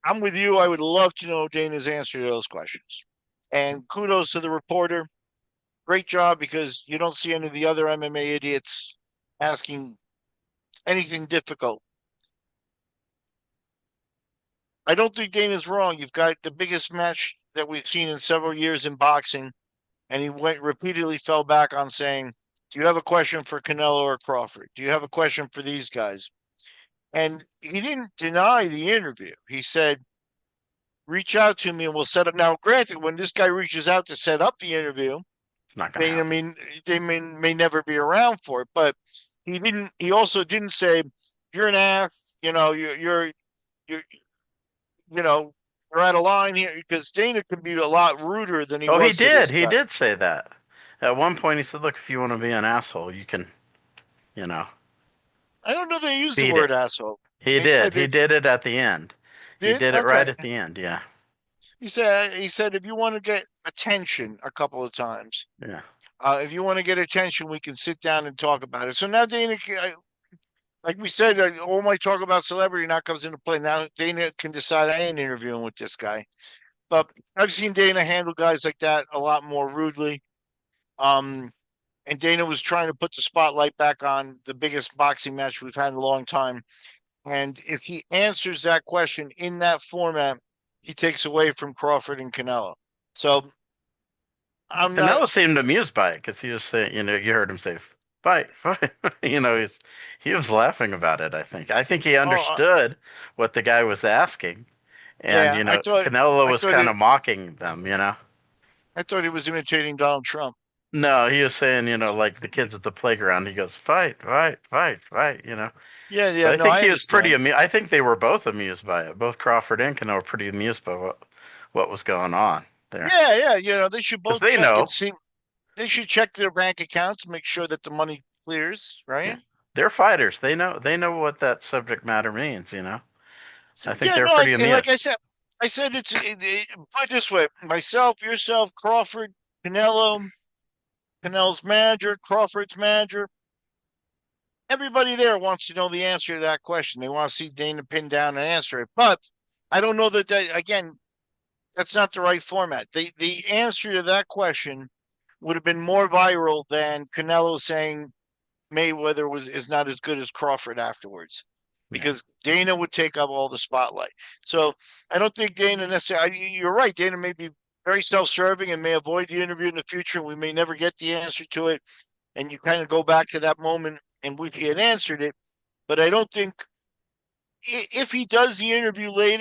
I'm with you. I would love to know Dana's answer to those questions. And kudos to the reporter. Great job because you don't see any of the other MMA idiots asking anything difficult. I don't think Dana's wrong. You've got the biggest match that we've seen in several years in boxing, and he went repeatedly fell back on saying, "Do you have a question for Canelo or Crawford? Do you have a question for these guys?" And he didn't deny the interview. He said, "Reach out to me and we'll set up." Now, granted, when this guy reaches out to set up the interview, It's not going to they, I happen. mean, they may never be around for it. But he didn't. He also didn't say, "You're an ass." You're you know, you're out of line here because Dana can be a lot ruder than he Oh, he was to did. this He guy. did say that. At one point, he said, "Look, if you want to be an asshole, you can, you know, I don't know they used the beat word it." asshole. He They said did. they He did it at the end. He did. did it right Okay. at the end. Yeah. He said if you want to get attention a couple of times, Yeah. if you want to get attention, we can sit down and talk about it. So now Dana, like we said, all my talk about celebrity now comes into play. Now Dana can decide I ain't interviewing with this guy. But I've seen Dana handle guys like that a lot more rudely. Um, and Dana was trying to put the spotlight back on the biggest boxing match we've had in a long time. And if he answers that question in that format, he takes away from Crawford and Canelo. So I'm not. Canelo seemed amused by it because he was saying, you heard him say, "Fight, fight." He was laughing about it. I think he Oh, understood what the guy was asking, and yeah. I thought. Canelo I was thought kind it. of mocking them. I thought he was imitating Donald Trump. No, he was saying, like the kids at the playground. He goes, "Fight, fight, fight, fight." Yeah, But yeah. I No, think I he was pretty understand. amused. I think they were both amused by it. Both Crawford and Cano were pretty amused by what was going on there. Yeah, yeah. They should Because both they check and know, see. They should check their bank accounts, make sure that the money clears, yeah, right? they're fighters. They know what that subject matter means. So, I think yeah, they're no. pretty And like amused. I said put it this way: myself, yourself, Crawford, Canelo, Canelo's manager, Crawford's manager. Everybody there wants to know the answer to that question. They want to see Dana pin down and answer it. But I don't know again, that's not the right format. The answer to that question would have been more viral than Canelo saying Mayweather is not as good as Crawford afterwards, Yeah. because Dana would take up all the spotlight. So I don't think Dana necessarily. You're right. Dana may be very self-serving and may avoid the interview in the future, and we may never get the answer to it. And you kind of go back to that moment and wish he had answered it. But I don't think if he does the interview later.